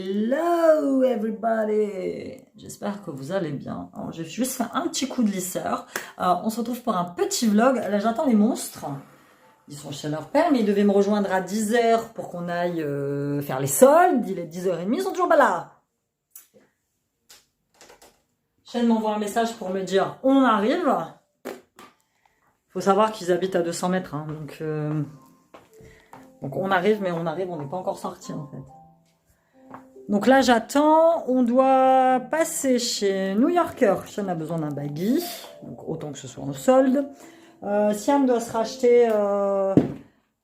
Hello everybody. J'espère que vous allez bien. J'ai juste fait un petit coup de lisseur. On se retrouve pour un petit vlog. Là j'attends les monstres. Ils sont chez leur père, mais ils devaient me rejoindre à 10h pour qu'on aille faire les soldes. Il est 10h30, ils sont toujours pas là. Shane m'envoie un message pour me dire on arrive. Faut savoir qu'ils habitent à 200 mètres. Hein, donc on arrive, mais on n'est pas encore sorti en fait. Donc là j'attends, on doit passer chez New Yorker. Shane a besoin d'un baggy, donc autant que ce soit en solde. Siam doit se racheter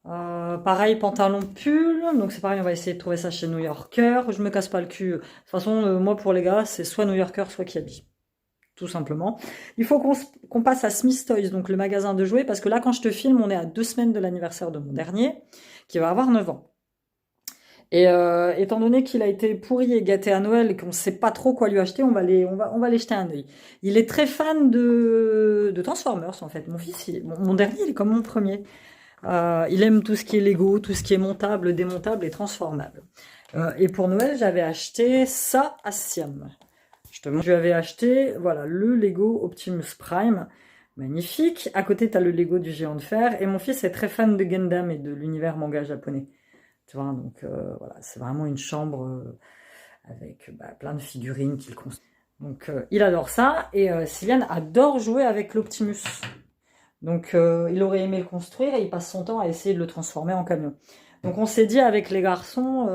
pareil pantalon pull, donc c'est pareil, on va essayer de trouver ça chez New Yorker. Je me casse pas le cul. De toute façon, moi pour les gars, c'est soit New Yorker, soit Kiabi. Tout simplement. Il faut qu'on passe à Smith Toys, donc le magasin de jouets, parce que là quand je te filme, on est à 2 semaines de l'anniversaire de mon dernier, qui va avoir 9 ans. Et étant donné qu'il a été pourri et gâté à Noël et qu'on ne sait pas trop quoi lui acheter, on va aller jeter un œil. Il est très fan de Transformers en fait. Mon fils, mon dernier, il est comme mon premier. Il aime tout ce qui est Lego, tout ce qui est montable, démontable et transformable. Et pour Noël, j'avais acheté ça à Siam. Je lui avais acheté voilà, le Lego Optimus Prime. Magnifique. À côté, tu as le Lego du géant de fer. Et mon fils est très fan de Gundam et de l'univers manga japonais. Tu vois, donc voilà, c'est vraiment une chambre avec plein de figurines qu'il construit. Donc il adore ça et Sylviane adore jouer avec l'Optimus. Donc il aurait aimé le construire et il passe son temps à essayer de le transformer en camion. Donc on s'est dit avec les garçons,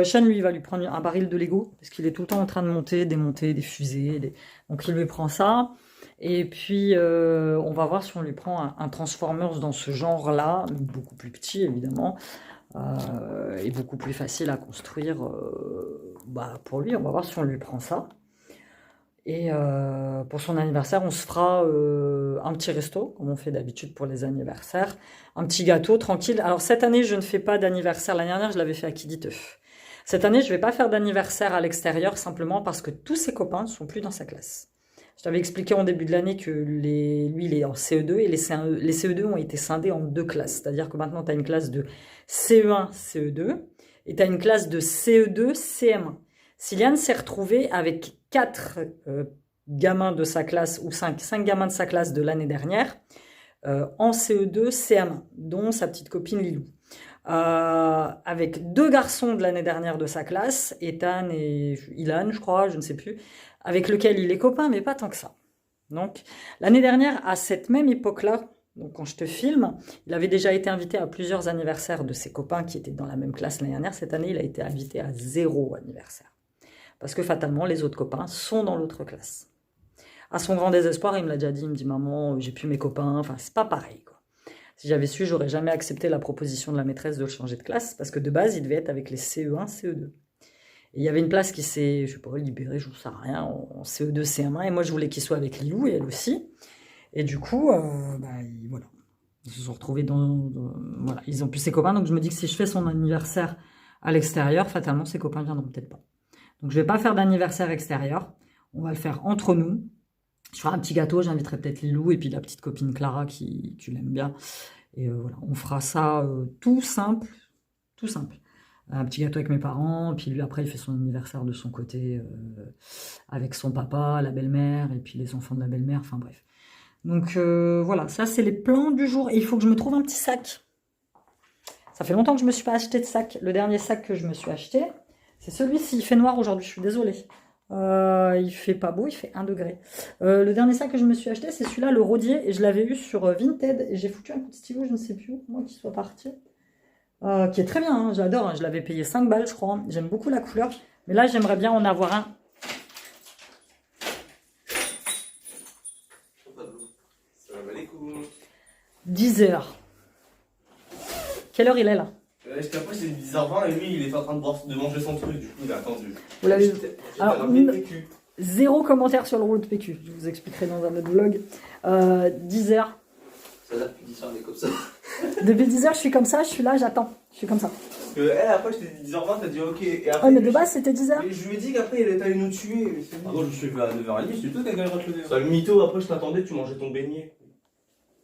Shane lui va lui prendre un baril de Lego parce qu'il est tout le temps en train de monter, démonter des fusées. Donc il lui prend ça. Et puis on va voir si on lui prend un Transformers dans ce genre-là, beaucoup plus petit évidemment. Et beaucoup plus facile à construire pour lui. On va voir si on lui prend ça. Et pour son anniversaire, on se fera un petit resto, comme on fait d'habitude pour les anniversaires. Un petit gâteau, tranquille. Alors cette année, je ne fais pas d'anniversaire. L'année dernière, je l'avais fait à Kiditeuf. Cette année, je ne vais pas faire d'anniversaire à l'extérieur, simplement parce que tous ses copains ne sont plus dans sa classe. Je t'avais expliqué en début de l'année que lui, il est en CE2 et les CE2 ont été scindés en 2 classes. C'est-à-dire que maintenant, tu as une classe de CE1, CE2 et tu as une classe de CE2, CM1. Sylviane s'est retrouvée avec 4 gamins de sa classe, ou 5 gamins de sa classe de l'année dernière, en CE2, CM1, dont sa petite copine Lilou. Avec 2 garçons de l'année dernière de sa classe, Ethan et Ilan, je crois, je ne sais plus, avec lequel il est copain, mais pas tant que ça. Donc, l'année dernière, à cette même époque-là, donc quand je te filme, il avait déjà été invité à plusieurs anniversaires de ses copains qui étaient dans la même classe l'année dernière. Cette année, il a été invité à 0 anniversaire. Parce que fatalement, les autres copains sont dans l'autre classe. À son grand désespoir, il me l'a déjà dit, il me dit « Maman, j'ai plus mes copains », enfin, c'est pas pareil, quoi. Si j'avais su, j'aurais jamais accepté la proposition de la maîtresse de le changer de classe, parce que de base, il devait être avec les CE1, CE2. Et il y avait une place qui s'est, je sais pas, libérée, je ne sais rien, en CE2, CM1, et moi je voulais qu'il soit avec Lilou, et elle aussi. Et du coup, voilà. Ils se sont retrouvés voilà, ils ont plus ses copains, donc je me dis que si je fais son anniversaire à l'extérieur, fatalement, ses copains viendront peut-être pas. Donc je vais pas faire d'anniversaire extérieur, on va le faire entre nous. Je ferai un petit gâteau, j'inviterai peut-être Lilou, et puis la petite copine Clara qui l'aime bien. Et voilà, on fera ça tout simple, tout simple. Un petit gâteau avec mes parents, puis lui après il fait son anniversaire de son côté avec son papa, la belle-mère, et puis les enfants de la belle-mère, enfin bref. Donc voilà, ça c'est les plans du jour, et il faut que je me trouve un petit sac. Ça fait longtemps que je ne me suis pas acheté de sac. Le dernier sac que je me suis acheté, c'est celui-ci, il fait noir aujourd'hui, je suis désolée. Il fait pas beau, il fait 1 degré. Le dernier sac que je me suis acheté, c'est celui-là, le rodier, et je l'avais eu sur Vinted, et j'ai foutu un coup de stylo, je ne sais plus où, moi qui soit parti. Qui est très bien, hein, j'adore, hein, je l'avais payé 5 balles je crois, j'aime beaucoup la couleur, mais là j'aimerais bien en avoir un. Salam alaikum. 10h. Quelle heure il est là? Après c'est 10h20 et lui il est en train de manger son truc, du coup il a attendu. Vous l'avez vu? Alors, PQ. 0 commentaire sur le rouleau de PQ, je vous expliquerai dans un autre vlog. 10h. Ça date depuis 10h, mais comme ça. Depuis 10h je suis comme ça, je suis là, j'attends, je suis comme ça. Parce que elle après je t'ai dit 10h20, t'as dit ok. Et après, Ouais mais de base c'était 10h. Et je lui ai dit qu'après elle allait nous tuer. Ah non, je suis levé à 9h30, c'est toi qui as gagné le lever. Ça le mytho, après je t'attendais, tu mangeais ton beignet.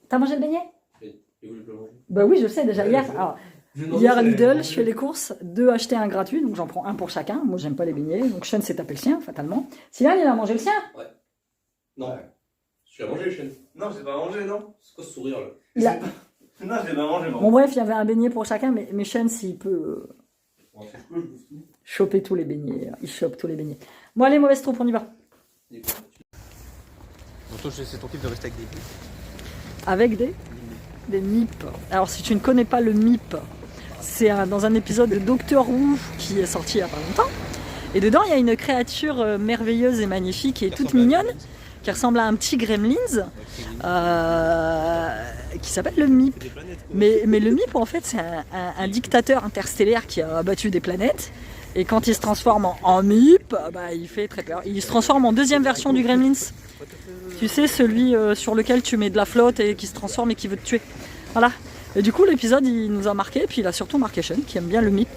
T'as mangé le beignet? Et vous voulez pas le manger? Bah oui je sais déjà hier. Alors, Hier à Lidl, je fais les courses, 2 achetés, 1 gratuit, donc j'en prends un pour chacun. Moi, j'aime pas les beignets, donc Sean s'est tapé le sien, fatalement. Sylvain, il a mangé le sien. Non. Ouais. Tu l'as mangé, Chen? Non, j'ai pas mangé, non. C'est quoi ce sourire là? Il a... Non, j'ai pas mangé, Bon, bref, il y avait un beignet pour chacun, mais Sean, s'il peut choper tous les beignets, il chope tous les beignets. Bon, allez, mauvaise troupe, on y va. Donc toi, c'est ton type de rester avec des billes. Avec des MIP. Alors, si tu ne connais pas le MIP, c'est dans un épisode de Doctor Who qui est sorti il n'y a pas longtemps. Et dedans, il y a une créature merveilleuse et magnifique et toute mignonne qui ressemble à un petit gremlins qui s'appelle le MIP. Mais le MIP, en fait, c'est un dictateur interstellaire qui a abattu des planètes. Et quand il se transforme en MIP, bah, il fait très peur. Il se transforme en deuxième version du gremlins. Tu sais, celui sur lequel tu mets de la flotte et qui se transforme et qui veut te tuer. Voilà. Et du coup, l'épisode, il nous a marqué. Et puis, il a surtout marqué Sean, qui aime bien le MIP.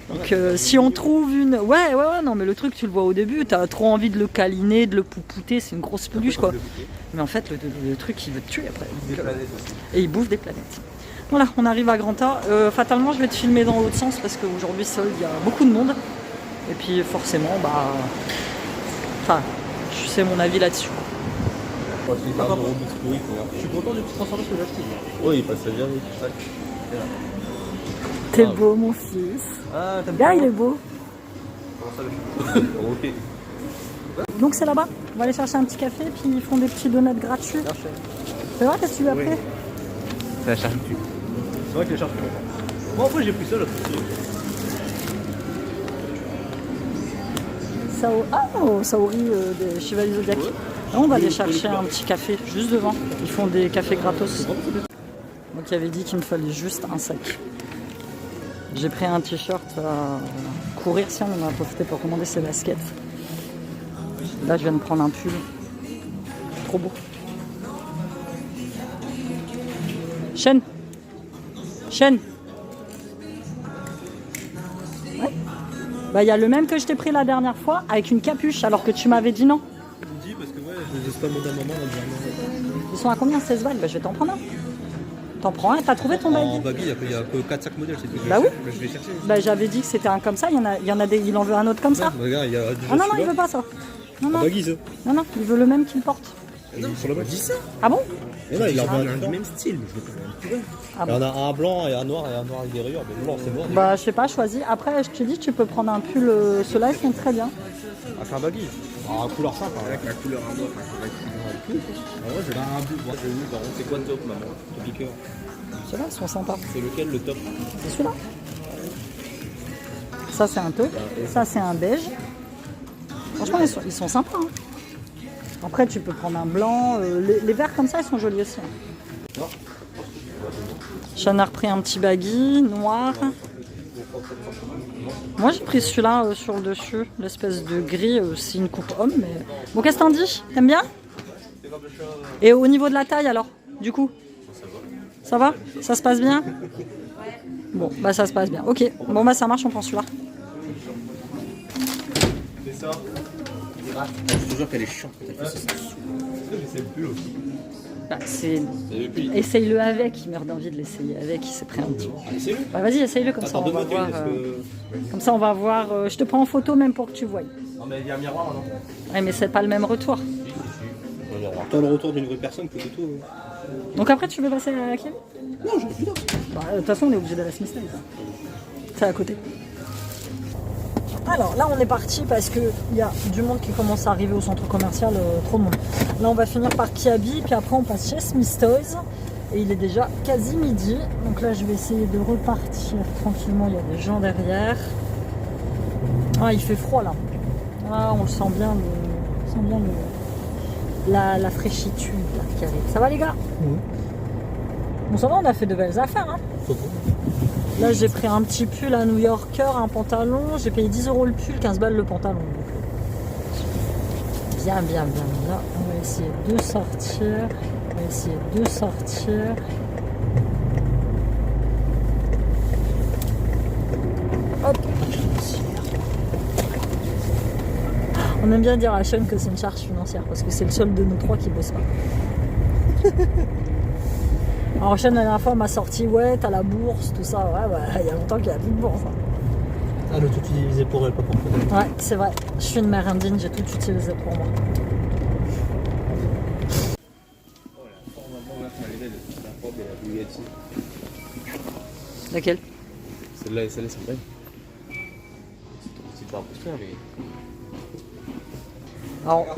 Donc, si on trouve une... Ouais, non, mais le truc, tu le vois au début. T'as trop envie de le câliner, de le poupouter. C'est une grosse peluche, quoi. Mais en fait, le truc, il veut te tuer après. Donc, et il bouffe des planètes. Voilà, on arrive à Granta. Fatalement, je vais te filmer dans l'autre sens parce qu'aujourd'hui, seul, il y a beaucoup de monde. Et puis, forcément, bah... Enfin, je sais mon avis là-dessus. Je suis content du petit transformation que j'ai acheté. Oui, il passe bien vite. T'es beau, mon fils. Ah, t'aimes Là, il est beau. Comment ça, le ok. Donc, c'est là-bas. On va aller chercher un petit café, puis ils font des petits donuts gratuits. C'est vrai, qu'est-ce que tu lui as pris? C'est la charcuterie. C'est vrai que les charcuteries. Moi, après, j'ai pris ça, là. Saori des Chevaliers Zodiac. Là, on va aller chercher un petit café juste devant. Ils font des cafés gratos. Moi qui avais dit qu'il me fallait juste un sac. J'ai pris un t-shirt courir, si on en a profité pour commander ses baskets. Là, je viens de prendre un pull. Trop beau. Sean. Ouais. Bah, il y a le même que je t'ai pris la dernière fois avec une capuche alors que tu m'avais dit non. Je me dis parce que je ne laisse pas demander à maman. Ils sont à combien 16 balles? Bah, je vais t'en prendre un. T'en prends un, t'as trouvé ton En baggy? baggy, il n'y a que 4-5 modèles. Bah oui. Je vais chercher. Bah, j'avais dit que c'était un comme ça, il y en a des, il en veut un autre comme ça. Regarde, il y a déjà Ah non, il veut pas ça. Non, baggy, ça. non, il veut le même qu'il porte. Sur le baggy, ça. Ah bon? Mais non, il en a du même style. Il y en a un blanc et un noir avec des rayures. Mais le blanc, c'est noir. Bah, je sais pas, choisis. Après, je te dis, tu peux prendre un pull. Ceux-là, ils sont très bien. Ah, c'est un baggy. Ah, couleur simple. Avec la couleur à moi, c'est vrai que ah ouais, j'ai un bleu. Moi, j'ai eu, par contre, c'est quoi le top, maman? Le piqueur. Ceux-là, ils sont sympas. C'est lequel le top? C'est celui-là. Ça, c'est un taupe. Ça, c'est un beige. Franchement, ils sont sympas. Hein. Après, tu peux prendre un blanc. Les verts comme ça, ils sont jolis aussi. Hein. Sean a repris un petit baggy noir. Moi, j'ai pris celui-là sur le dessus. L'espèce de gris. C'est une coupe homme. Mais... Bon, qu'est-ce que t'en dis? T'aimes bien? Et au niveau de la taille, alors? Du coup? Ça va? Ça se passe bien? Bon, bah ça se passe bien. Ok, bon bah ça marche, on prend celui-là. C'est ça. Je te jure qu'elle est chiante. Je sais plus aussi. Bah, essaye-le avec, il meurt d'envie de l'essayer avec, il s'est pris un petit. Essaye-le. Bah vas-y, essaye-le comme ça, on va voir. Comme ça, on va voir. Je te prends en photo même pour que tu voies. Non, mais il y a un miroir, non? Ouais, mais c'est pas le même retour. Tant le retour d'une vraie personne que de tout. Donc après, tu veux passer à laquelle? Non, j'en suis là. Bah, de toute façon, on est obligé d'aller à Smith. C'est à côté. Alors là, on est parti parce qu'il y a du monde qui commence à arriver au centre commercial, trop de monde. Là, on va finir par Kiabi, puis après, on passe chez Smith Toys. Et il est déjà quasi midi. Donc là, je vais essayer de repartir tranquillement. Il y a des gens derrière. Ah, il fait froid là. Ah, on le sent bien, la fraîchitude là, qui arrive. Ça va les gars? Bon, ça va, on a fait de belles affaires. Hein. Là, j'ai pris un petit pull à New Yorker, un pantalon. J'ai payé 10 € le pull, 15 balles le pantalon. Donc, bien. Là, on va essayer de sortir. Hop. On aime bien dire à Sean que c'est une charge financière parce que c'est le seul de nous trois qui bosse pas. Alors Sean, la dernière fois, m'a sorti, ouais, t'as la bourse, tout ça. Ouais, bah, il y a longtemps qu'il n'y a plus de bourse. Hein. Ah, le tout utilisé pour elle, pas pour toi. Ouais, c'est vrai. Je suis une mère indigne, j'ai tout utilisé pour moi. Laquelle? Celle-là et celle-là, c'est vrai. C'est pas impressionnant, mais. Alors,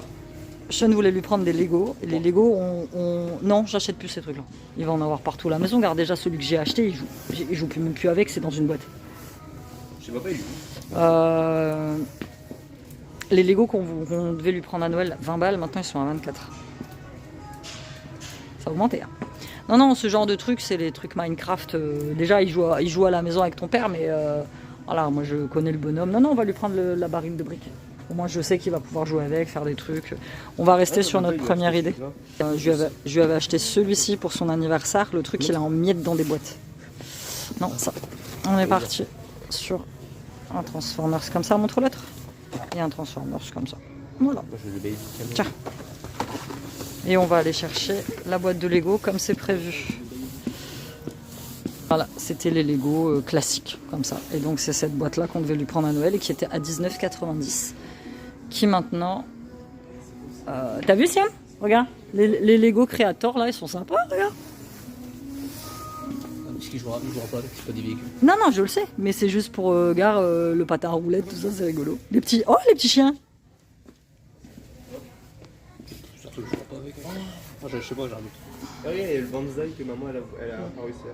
Sean voulait lui prendre des Lego. Et les Lego, non, j'achète plus ces trucs-là. Il va en avoir partout à la maison. Regarde déjà celui que j'ai acheté, il joue même plus avec, c'est dans une boîte. Je sais pas, Les Lego qu'on devait lui prendre à Noël, 20 balles, maintenant ils sont à 24. Ça a augmenté. Hein. Non, ce genre de trucs, c'est les trucs Minecraft. Déjà, il joue à la maison avec ton père, mais voilà, moi je connais le bonhomme. Non, on va lui prendre la barrique de briques. Au moins, je sais qu'il va pouvoir jouer avec, faire des trucs. On va rester sur notre première idée. Je lui avais acheté celui-ci pour son anniversaire. Le truc, il est en miettes dans des boîtes. Non, ça. On est parti sur un Transformers comme ça. Montre l'autre. Et un Transformers comme ça. Voilà. Tiens. Et on va aller chercher la boîte de Lego comme c'est prévu. Voilà, c'était les Lego classiques comme ça. Et donc c'est cette boîte là qu'on devait lui prendre à Noël et qui était à 19,90. Qui maintenant... T'as vu Siam? Regarde, les Lego Creator là, ils sont sympas, regarde. Parce qu'il jouera pas avec, c'est pas des véhicules. Non, je le sais, mais c'est juste pour le patin à roulettes, tout ça, c'est rigolo. Les petits chiens. Surtout que je jouera pas avec. Je sais pas, j'ai un doute. Ah oui, il y a le bonsaï que maman elle a pas réussi à faire.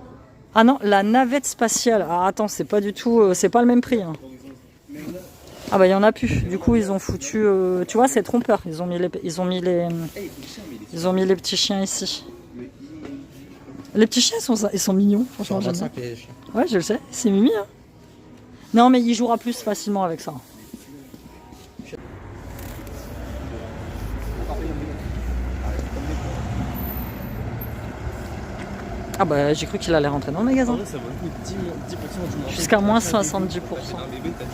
Ah non, la navette spatiale. Alors attends, c'est pas du tout, c'est pas le même prix. Hein. Ah bah il y en a plus. Du coup ils ont foutu, tu vois c'est trompeur. Ils ont mis les petits chiens ici. Les petits chiens ils sont mignons. Franchement, j'aime bien. Ouais, je le sais, c'est mimi. Hein. Non mais il jouera plus facilement avec ça. Ah bah j'ai cru qu'il allait rentrer dans le magasin. Ça vaut le coup, 10% du marché. Jusqu'à moins 70%. Un bébé, t'as 10%.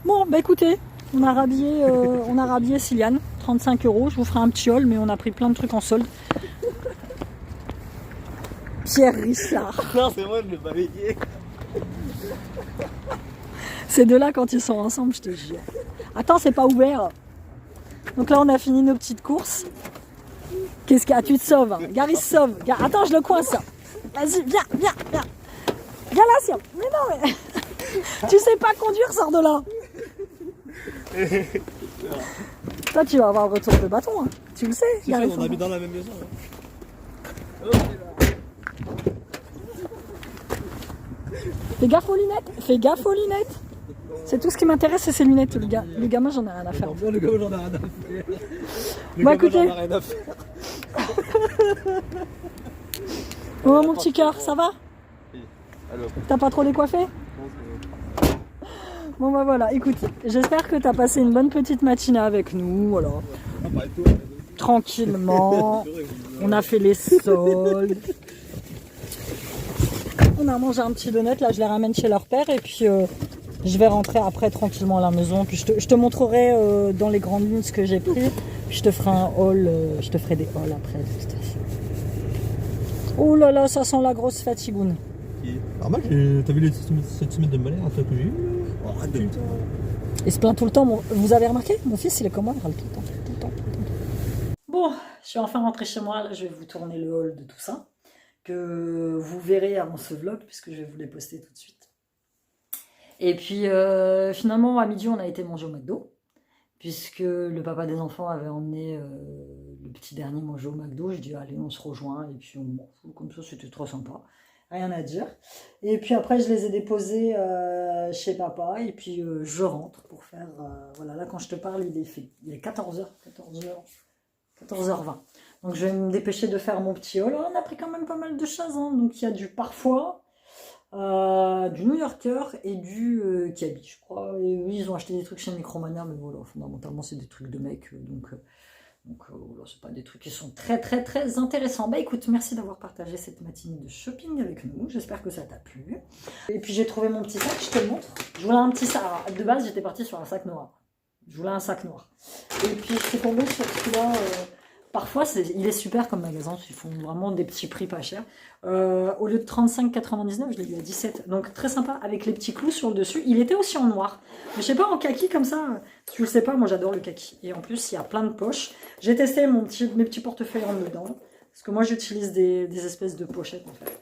Bon, bah écoutez, on a rhabillé Siliane, 35 €. Je vous ferai un petit haul, mais on a pris plein de trucs en solde. Pierre Richard. Non, c'est moi, je l'ai balayé. Ces deux-là, quand ils sont ensemble, je te jure. Attends, c'est pas ouvert. Donc là, on a fini nos petites courses. Qu'est-ce qu'il y a? Tu te sauves. Hein. Gary se sauve. Attends, je le coince. Vas-y, viens. Viens là, Siam. Mais non, mais... tu sais pas conduire, sors de là. Toi, tu vas avoir le retour de bâton. Hein. Tu le sais. C'est fait, on habite dans la même maison. Hein. Fais gaffe aux lunettes. C'est tout ce qui m'intéresse, c'est ces lunettes. Le gamin, j'en ai rien à faire. Non, le gamin, j'en ai rien à faire. Bah écoutez. Oh mon petit cœur, ça va? T'as pas trop décoiffé? Bon bah voilà, écoute, j'espère que t'as passé une bonne petite matinée avec nous, voilà. Tranquillement, on a fait les soldes. On a mangé un petit donut, là je les ramène chez leur père et puis je vais rentrer après tranquillement à la maison. Puis je te montrerai dans les grandes lignes ce que j'ai pris. Puis je te ferai un haul, je te ferai des hauls après. Oh là là, ça sent la grosse fatigoune. Normal, t'as vu les 7 semaines de malheur que j'ai eu? Oh, arrête de... Il se plaint tout le temps. Vous avez remarqué? Mon fils, il est comme moi, il râle tout le temps, tout le temps, tout le temps. Bon, je suis enfin rentrée chez moi. Là, je vais vous tourner le haul de tout ça, que vous verrez avant ce vlog, puisque je vais vous les poster tout de suite. Et puis, finalement, à midi, on a été manger au McDo, puisque le papa des enfants avait emmené le petit dernier manger au McDo. J'ai dit, allez, on se rejoint, et puis on mange. Comme ça, c'était trop sympa. Rien à dire. Et puis après, je les ai déposés chez papa, et puis je rentre pour faire... voilà, là, quand je te parle, il est 14h, 14h20. Donc, je vais me dépêcher de faire mon petit haul. On a pris quand même pas mal de choses, hein. Donc, il y a du parfois... du New Yorker et du Kiabi, je crois. Et oui, ils ont acheté des trucs chez Micromania, mais voilà, fondamentalement, c'est des trucs de mecs. Donc voilà, c'est pas des trucs qui sont très très très intéressants. Bah écoute, merci d'avoir partagé cette matinée de shopping avec nous. J'espère que ça t'a plu. Et puis j'ai trouvé mon petit sac, je te le montre. Je voulais un petit sac. Alors, de base, j'étais partie sur un sac noir. Je voulais un sac noir. Et puis je suis tombée sur celui-là. Parfois, il est super comme magasin, ils font vraiment des petits prix pas chers. Au lieu de 35,99, je l'ai eu à 17. Donc très sympa, avec les petits clous sur le dessus. Il était aussi en noir. Mais je sais pas, en kaki comme ça, tu le sais pas, moi j'adore le kaki. Et en plus, il y a plein de poches. J'ai testé mes petits portefeuilles en dedans. Parce que moi, j'utilise des espèces de pochettes en fait.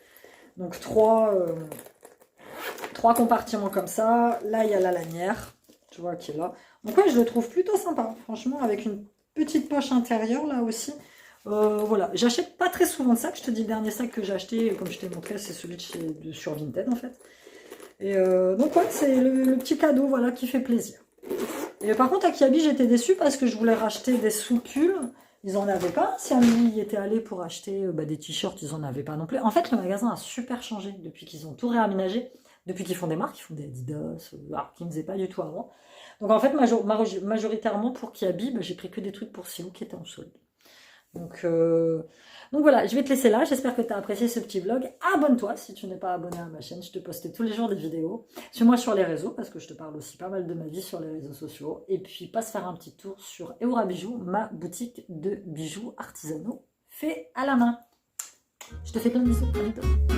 Donc trois compartiments comme ça. Là, il y a la lanière, tu vois, qui est là. Donc ouais, je le trouve plutôt sympa, franchement, avec une petite poche intérieure là aussi. Voilà, j'achète pas très souvent de sacs. Je te dis, le dernier sac que j'ai acheté, comme je t'ai montré, c'est celui sur Vinted en fait. Et donc ouais, c'est le petit cadeau, voilà, qui fait plaisir. Et par contre à Kiabi, j'étais déçue parce que je voulais racheter des soupules. Ils en avaient pas. Si Amélie y était allé pour acheter des t-shirts, ils en avaient pas non plus. En fait, le magasin a super changé depuis qu'ils ont tout réaménagé, depuis qu'ils font des marques, ils font des Adidas, alors qu'ils ne faisaient pas du tout avant. Donc en fait, majoritairement pour Kiabi, j'ai pris que des trucs pour Silou qui étaient en solde. Donc voilà, je vais te laisser là. J'espère que tu as apprécié ce petit vlog. Abonne-toi si tu n'es pas abonné à ma chaîne. Je te poste tous les jours des vidéos. Suis-moi sur les réseaux parce que je te parle aussi pas mal de ma vie sur les réseaux sociaux. Et puis passe faire un petit tour sur Eura Bijoux, ma boutique de bijoux artisanaux faits à la main. Je te fais plein de bisous. À bientôt.